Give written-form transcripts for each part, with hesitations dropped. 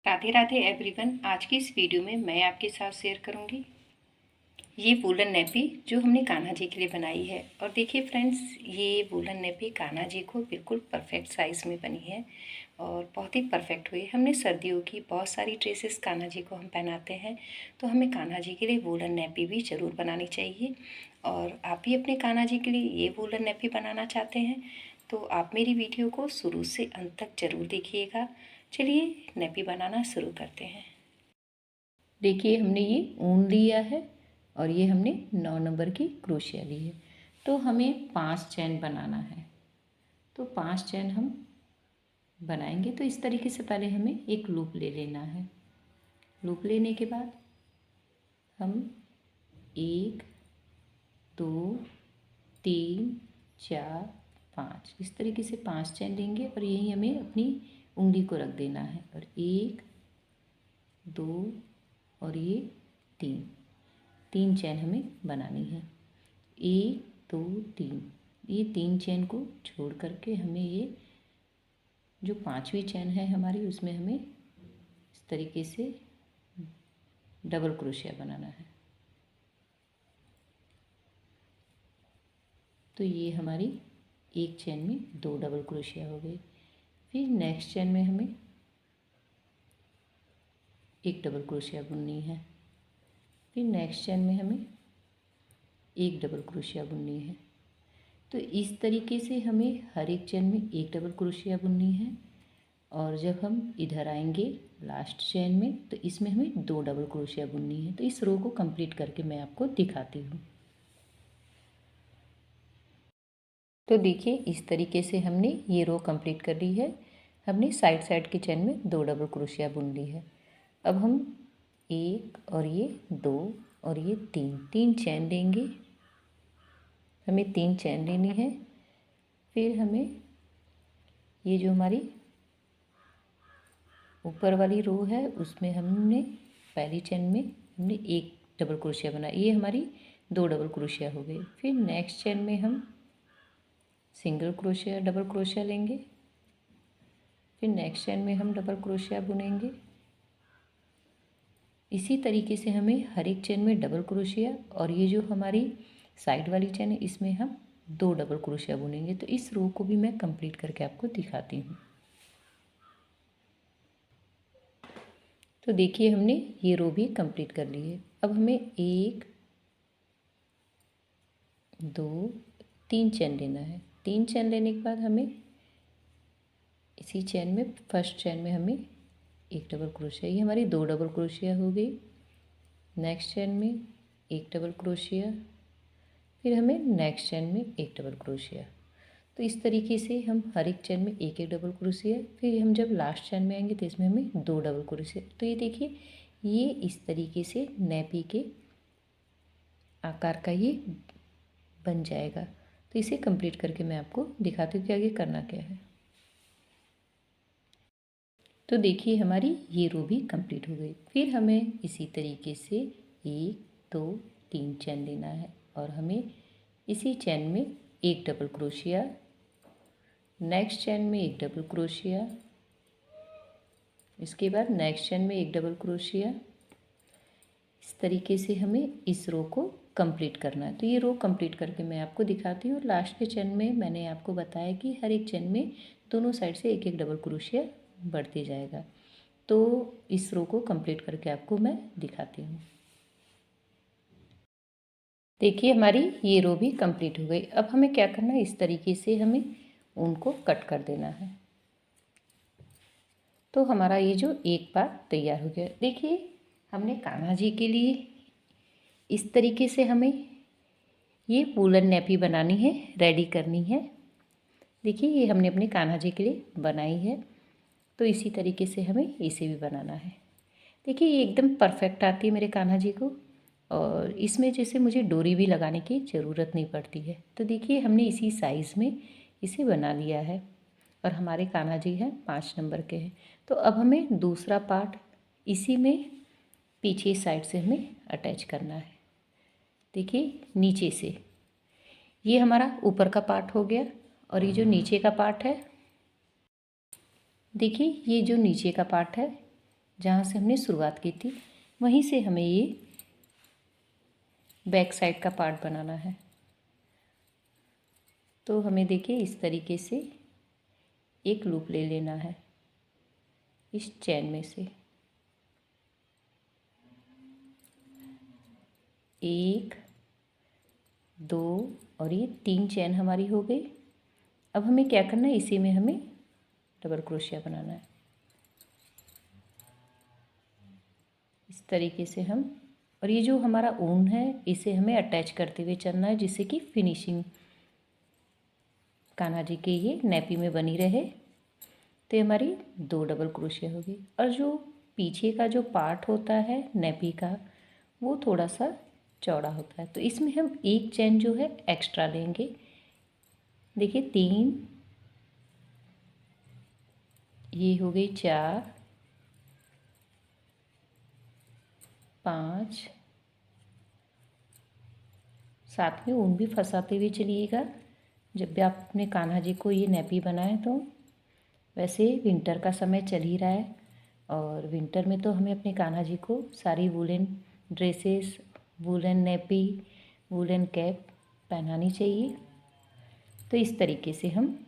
Radhe Radhe everyone. आज की इस वीडियो में मैं आपके साथ शेयर करूंगी ये वूलन नेपी जो हमने कान्हा जी के लिए बनाई है। और देखिए फ्रेंड्स, ये वूलन नेपी कान्हा जी को बिल्कुल परफेक्ट साइज़ में बनी है और बहुत ही परफेक्ट हुई। हमने सर्दियों की बहुत सारी ड्रेसेस कान्हा जी को हम पहनाते हैं, तो हमें कान्हा जी के लिए वूलन नेपी भी ज़रूर बनानी चाहिए। और आप भी अपने कान्हा जी के लिए ये वूलन नेपी बनाना चाहते हैं तो आप मेरी वीडियो को शुरू से अंत तक ज़रूर देखिएगा। चलिए नेपी बनाना शुरू करते हैं। देखिए हमने ये ऊन लिया है और ये हमने 9 नंबर की क्रोशिया ली है। तो हमें 5 चैन बनाना है, तो 5 चैन हम बनाएंगे। तो इस तरीके से पहले हमें एक लूप ले लेना है। लूप लेने के बाद हम 1 2 3 4 5 इस तरीके से 5 चैन लेंगे और यही हमें अपनी उंगली को रख देना है। और 1 2 और ये 3 चैन हमें बनानी है। 1 2 3 ये 3 चैन को छोड़ करके हमें ये जो 5वीं चैन है हमारी, उसमें हमें इस तरीके से डबल क्रोशिया बनाना है। तो ये हमारी एक चैन में 2 डबल क्रोशिया हो गई। फिर नेक्स्ट चैन में हमें एक डबल क्रोशिया बुननी है। फिर नेक्स्ट चैन में हमें एक डबल क्रोशिया बुननी है। तो इस तरीके से हमें हर एक चैन में एक डबल क्रोशिया बुननी है। और जब हम इधर आएंगे लास्ट चैन में, तो इसमें हमें 2 डबल क्रोशिया बुननी है। तो इस रो को कंप्लीट करके मैं आपको दिखाती हूँ। तो देखिए इस तरीके से हमने ये रो कंप्लीट कर ली है। हमने साइड साइड के चैन में 2 डबल क्रोशिया बुन ली है। अब हम 1 और ये 2 और ये 3 चैन लेंगे। हमें 3 चैन लेनी है। फिर हमें ये जो हमारी ऊपर वाली रो है उसमें हमने पहली चैन में हमने एक डबल क्रोशिया बनाया, ये हमारी 2 डबल क्रोशिया हो गई। फिर नेक्स्ट चैन में हम सिंगल क्रोशिया डबल क्रोशिया लेंगे। फिर नेक्स्ट चैन में हम डबल क्रोशिया बुनेंगे। इसी तरीके से हमें हर एक चैन में डबल क्रोशिया, और ये जो हमारी साइड वाली चैन है इसमें हम 2 डबल क्रोशिया बुनेंगे। तो इस रो को भी मैं कंप्लीट करके आपको दिखाती हूँ। तो देखिए हमने ये रो भी कंप्लीट कर ली है। अब हमें 1 2 3 चैन लेना है। 3 चैन लेने के बाद हमें इसी चैन में फर्स्ट चैन में हमें एक डबल क्रोशिया, ये हमारी 2 डबल क्रोशिया हो गई। नेक्स्ट चैन में एक डबल क्रोशिया, फिर हमें नेक्स्ट चैन में एक डबल क्रोशिया। तो इस तरीके से हम हर एक चैन में एक एक डबल क्रोशिया, फिर हम जब लास्ट चैन में आएंगे तो इसमें हमें 2 डबल क्रोशिया। तो ये देखिए ये इस तरीके से नेपी के आकार का ये बन जाएगा। तो इसे कंप्लीट करके मैं आपको दिखाती हूँ कि आगे करना क्या है। तो देखिए हमारी ये रो भी कंप्लीट हो गई। फिर हमें इसी तरीके से 1 2 3 चैन लेना है और हमें इसी चैन में एक डबल क्रोशिया, नेक्स्ट चैन में एक डबल क्रोशिया, इसके बाद नेक्स्ट चैन में एक डबल क्रोशिया। इस तरीके से हमें इस रो को कंप्लीट करना है। तो ये रो कंप्लीट करके मैं आपको दिखाती हूँ। लास्ट के चैन में मैंने आपको बताया कि हर एक चैन में दोनों साइड से एक एक डबल क्रोशिया बढ़ते जाएगा। तो इस रो को कंप्लीट करके आपको मैं दिखाती हूँ। देखिए हमारी ये रो भी कंप्लीट हो गई। अब हमें क्या करना है, इस तरीके से हमें ऊन को कट कर देना है। तो हमारा ये जो एक पार्ट तैयार हो गया। देखिए हमने कान्हा जी के लिए इस तरीके से हमें ये वूलन नेपी बनानी है, रेडी करनी है। देखिए ये हमने अपने कान्हा जी के लिए बनाई है। तो इसी तरीके से हमें इसे भी बनाना है। देखिए ये एकदम परफेक्ट आती है मेरे कान्हा जी को, और इसमें जैसे मुझे डोरी भी लगाने की ज़रूरत नहीं पड़ती है। तो देखिए हमने इसी साइज़ में इसे बना लिया है और हमारे कान्हा जी हैं 5 नंबर के हैं। तो अब हमें दूसरा पार्ट इसी में पीछे साइड से हमें अटैच करना है। देखिए नीचे से ये हमारा ऊपर का पार्ट हो गया, और ये जो नीचे का पार्ट है, देखिए ये जो नीचे का पार्ट है जहाँ से हमने शुरुआत की थी वहीं से हमें ये बैक साइड का पार्ट बनाना है। तो हमें देखिए इस तरीके से एक लूप ले लेना है इस चैन में से, एक, दो और ये 3 चैन हमारी हो गई। अब हमें क्या करना है, इसी में हमें डबल क्रोशिया बनाना है। इस तरीके से हम, और ये जो हमारा ऊन है इसे हमें अटैच करते हुए चलना है, जिससे कि फिनिशिंग कान्हा जी के ये नेपी में बनी रहे। तो ये हमारी 2 डबल क्रोशिया हो गई। और जो पीछे का जो पार्ट होता है नेपी का, वो थोड़ा सा चौड़ा होता है, तो इसमें हम एक चैन जो है एक्स्ट्रा लेंगे। देखिए 3, ये हो गई 4, 5, साथ में ऊन भी फंसाते हुए चलिएगा जब भी आप अपने कान्हा जी को ये नेपी बनाएं। तो वैसे विंटर का समय चल ही रहा है, और विंटर में तो हमें अपने कान्हा जी को सारी woolen dresses, woolen nappy, woolen cap पहनानी चाहिए। तो इस तरीके से हम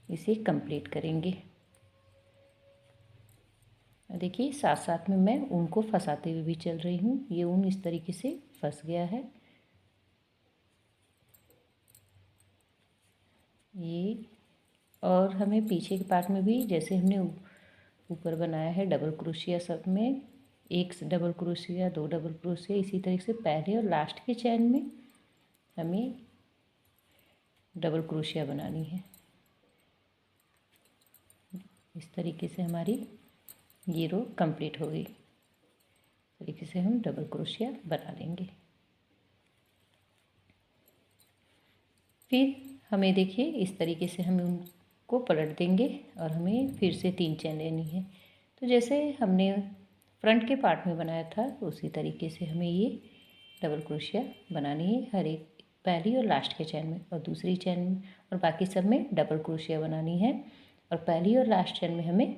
इसे कंप्लीट करेंगे। देखिए साथ साथ में मैं ऊन को फंसाते हुए भी चल रही हूँ। ये ऊन इस तरीके से फंस गया है। ये, और हमें पीछे के पार्ट में भी जैसे हमने ऊपर बनाया है डबल क्रोशिया, सब में 1 डबल क्रोशिया, 2 डबल क्रोशिया, इसी तरीके से पहले और लास्ट के चैन में हमें डबल क्रोशिया बनानी है। इस तरीके से हमारी ये रो कंप्लीट हो गई। इस तरीके से हम डबल क्रोशिया बना लेंगे। फिर हमें देखिए इस तरीके से हम उनको पलट देंगे और हमें फिर से 3 चैन लेनी है। तो जैसे हमने फ्रंट के पार्ट में बनाया था उसी तरीके से हमें ये डबल क्रोशिया बनानी है, हर एक पहली और लास्ट के चैन में, और दूसरी चैन में और बाकी सब में डबल क्रोशिया बनानी है। और पहली और लास्ट चैन में हमें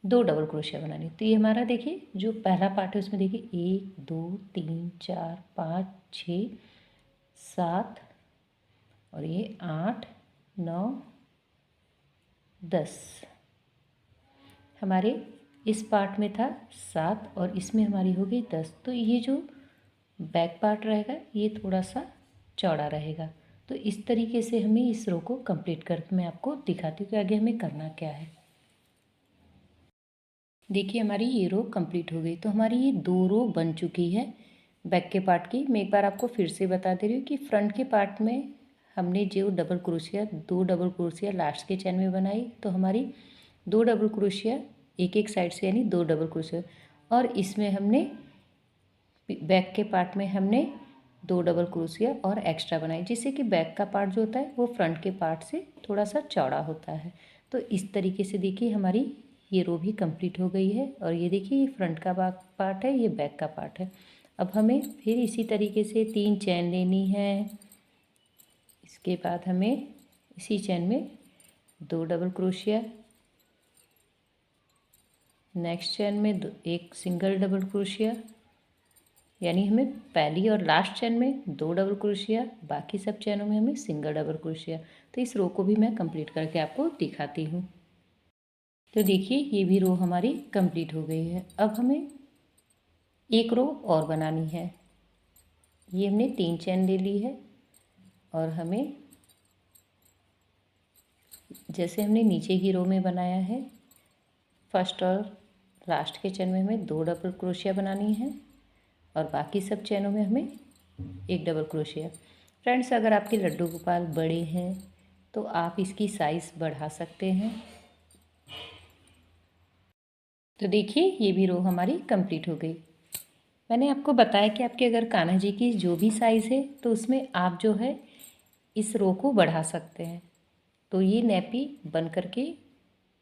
2 डबल क्रोशिया बनानी। तो ये हमारा देखिए जो पहला पार्ट है उसमें देखिए 1, 2, 3, 4, 5, 6, 7 और ये 8, 9, 10 हमारे इस पार्ट में था 7 और इसमें हमारी हो गई 10। तो ये जो बैक पार्ट रहेगा ये थोड़ा सा चौड़ा रहेगा। तो इस तरीके से हमें इस रो को कंप्लीट करके मैं आपको दिखाती हूँ कि आगे हमें करना क्या है। देखिए हमारी ये रो कंप्लीट हो गई। तो हमारी ये 2 रो बन चुकी है बैक के पार्ट की। मैं एक बार आपको फिर से बता दे रही हूँ कि फ्रंट के पार्ट में हमने जो double crochet, 2 double crochet last के चैन में बनाई, तो हमारी 2 डबल क्रोशिया एक एक साइड से, यानी 2 डबल क्रोशिया। और इसमें हमने बैक के पार्ट में हमने 2 डबल क्रोशिया और एक्स्ट्रा बनाई, जिससे कि बैक का पार्ट जो होता है वो फ्रंट के पार्ट से थोड़ा सा चौड़ा होता है। तो इस तरीके से देखिए हमारी ये रो भी कंप्लीट हो गई है। और ये देखिए ये फ्रंट का पार्ट है, ये बैक का पार्ट है। अब हमें फिर इसी तरीके से 3 चैन लेनी है। इसके बाद हमें इसी चैन में 2 डबल क्रोशिया, नेक्स्ट चैन में एक सिंगल डबल क्रोशिया, यानी हमें पहली और लास्ट चैन में 2 डबल क्रोशिया, बाकी सब चैनों में हमें सिंगल डबल क्रोशिया। तो इस रो को भी मैं कंप्लीट करके आपको दिखाती हूँ। तो देखिए ये भी रो हमारी कंप्लीट हो गई है। अब हमें एक रो और बनानी है। ये हमने 3 चैन ले ली है और हमें जैसे हमने नीचे की रो में बनाया है, फर्स्ट और लास्ट के चैन में हमें 2 डबल क्रोशिया बनानी है और बाकी सब चैनों में हमें 1 डबल क्रोशिया। फ्रेंड्स अगर आपके लड्डू गोपाल बड़े हैं तो आप इसकी साइज़ बढ़ा सकते हैं। तो देखिए ये भी रो हमारी कंप्लीट हो गई। मैंने आपको बताया कि आपके अगर कान्हा जी की जो भी साइज़ है तो उसमें आप जो है इस रो को बढ़ा सकते हैं। तो ये नेपी बन करके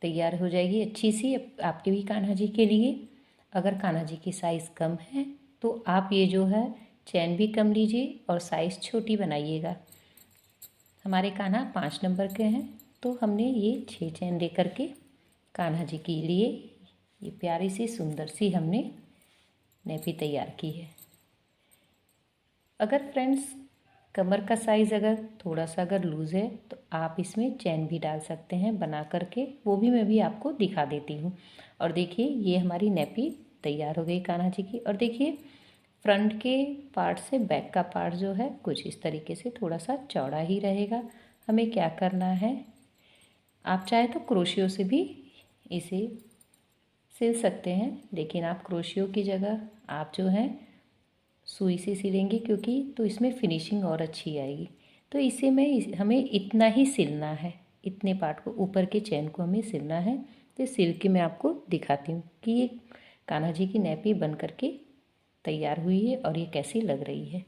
तैयार हो जाएगी अच्छी सी आपके भी कान्हा जी के लिए। अगर कान्हा जी की साइज़ कम है तो आप ये जो है चैन भी कम लीजिए और साइज़ छोटी बनाइएगा। हमारे कान्हा 5 नंबर के हैं तो हमने ये 6 चैन लेकर के कान्हा जी के लिए ये प्यारी सी सुंदर सी हमने नेपी तैयार की है। अगर फ्रेंड्स कमर का साइज़ अगर थोड़ा सा अगर लूज़ है तो आप इसमें चैन भी डाल सकते हैं बना करके, वो भी मैं भी आपको दिखा देती हूँ। और देखिए ये हमारी नेपी तैयार हो गई कान्हा जी की। और देखिए फ्रंट के पार्ट से बैक का पार्ट जो है कुछ इस तरीके से थोड़ा सा चौड़ा ही रहेगा। हमें क्या करना है, आप चाहे तो क्रोशियो से भी इसे सिल सकते हैं, लेकिन आप क्रोशियो की जगह आप जो है सुई से सिलेंगे क्योंकि तो इसमें फिनिशिंग और अच्छी आएगी। तो इसे हमें इतना ही सिलना है, इतने पार्ट को ऊपर के चैन को हमें सिलना है। तो सिल के मैं आपको दिखाती हूँ कि ये कान्हा जी की नेपी बन करके तैयार हुई है और ये कैसी लग रही है।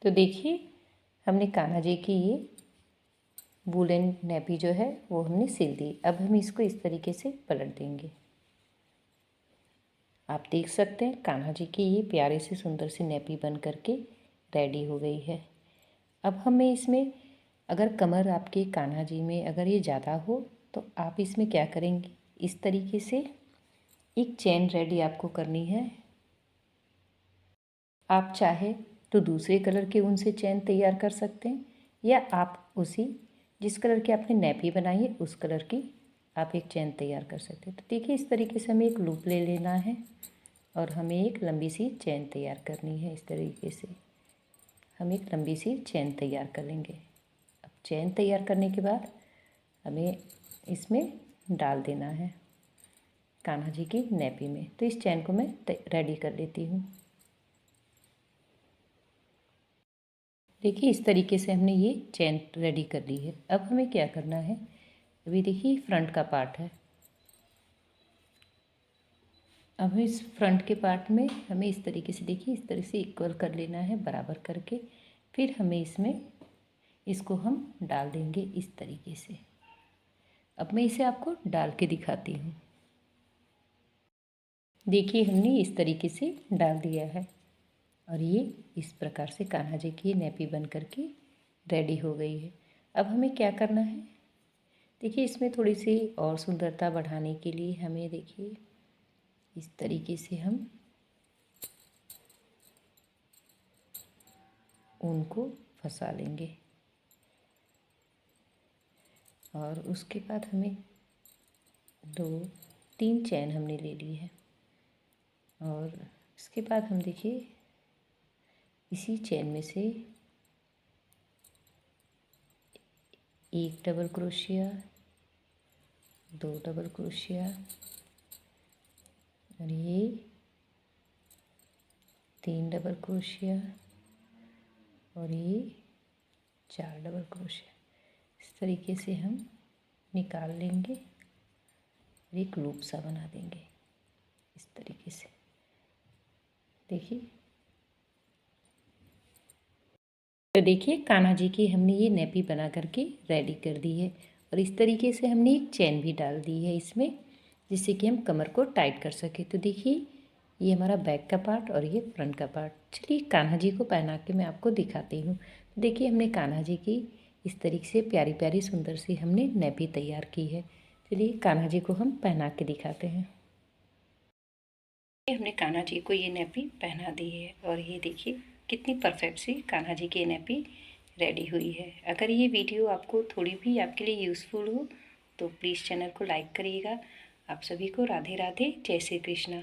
तो देखिए हमने कान्हा जी की ये वूलन नेपी जो है वो हमने सिल दी। अब हम इसको इस तरीके से पलट देंगे। आप देख सकते हैं कान्हा जी की ये प्यारी सी सुंदर सी नेपी बन करके रेडी हो गई है। अब हमें इसमें अगर कमर आपके कान्हा जी में अगर ये ज़्यादा हो तो आप इसमें क्या करेंगे, इस तरीके से एक चेन रेडी आपको करनी है। आप चाहे तो दूसरे कलर के ऊन से चेन तैयार कर सकते हैं, या आप उसी जिस कलर की आपने नेपी बनाई है उस कलर की आप एक चेन तैयार कर सकते हैं। तो देखिए इस तरीके से हमें एक लूप ले लेना है और हमें एक लंबी सी चेन तैयार करनी है। इस तरीके से हम एक लंबी सी चेन तैयार कर लेंगे। अब चेन तैयार करने के बाद हमें इसमें डाल देना है कान्हा जी की नेपी में। तो इस चेन को मैं रेडी कर लेती हूँ। देखिए इस तरीके से हमने ये चेन रेडी कर ली है। अब हमें क्या करना है, अभी देखिए फ्रंट का पार्ट है। अब इस फ्रंट के पार्ट में हमें इस तरीके से देखिए इस तरह से इक्वल कर लेना है बराबर करके। फिर हमें इसमें इसको हम डाल देंगे इस तरीके से। अब मैं इसे आपको डाल के दिखाती हूँ। देखिए हमने इस तरीके से डाल दिया है और ये इस प्रकार से कान्हा जी की नेपी बन करके रेडी हो गई है। अब हमें क्या करना है, देखिए इसमें थोड़ी सी और सुंदरता बढ़ाने के लिए हमें देखिए इस तरीके से हम ऊन को फंसा लेंगे और उसके बाद हमें 2-3 चैन हमने ले ली है। और इसके बाद हम देखिए इसी चैन में से एक डबल क्रोशिया, 2 डबल क्रोशिया और ये 3 डबल क्रोशिया और ये 4 डबल क्रोशिया। इस तरीके से हम निकाल लेंगे और एक लूप सा बना देंगे इस तरीके से। देखिए तो देखिए कान्हा जी की हमने ये नेपी बना करके रेडी कर दी है। और इस तरीके से हमने एक चैन भी डाल दी है इसमें, जिससे कि हम कमर को टाइट कर सके। तो देखिए ये हमारा बैक का पार्ट और ये फ्रंट का पार्ट। चलिए कान्हा जी को पहना के मैं आपको दिखाती हूँ। तो देखिए हमने कान्हा जी की इस तरीके से प्यारी प्यारी सुंदर सी हमने नेपी तैयार की है। चलिए कान्हा जी को हम पहना के दिखाते हैं। हमने कान्हा जी को ये नेपी पहना दी है और ये देखिए कितनी परफेक्ट सी कान्हा जी की नेपी रेडी हुई है। अगर ये वीडियो आपको थोड़ी भी आपके लिए यूज़फुल हो तो प्लीज़ चैनल को लाइक करिएगा। आप सभी को राधे राधे, जय श्री कृष्णा।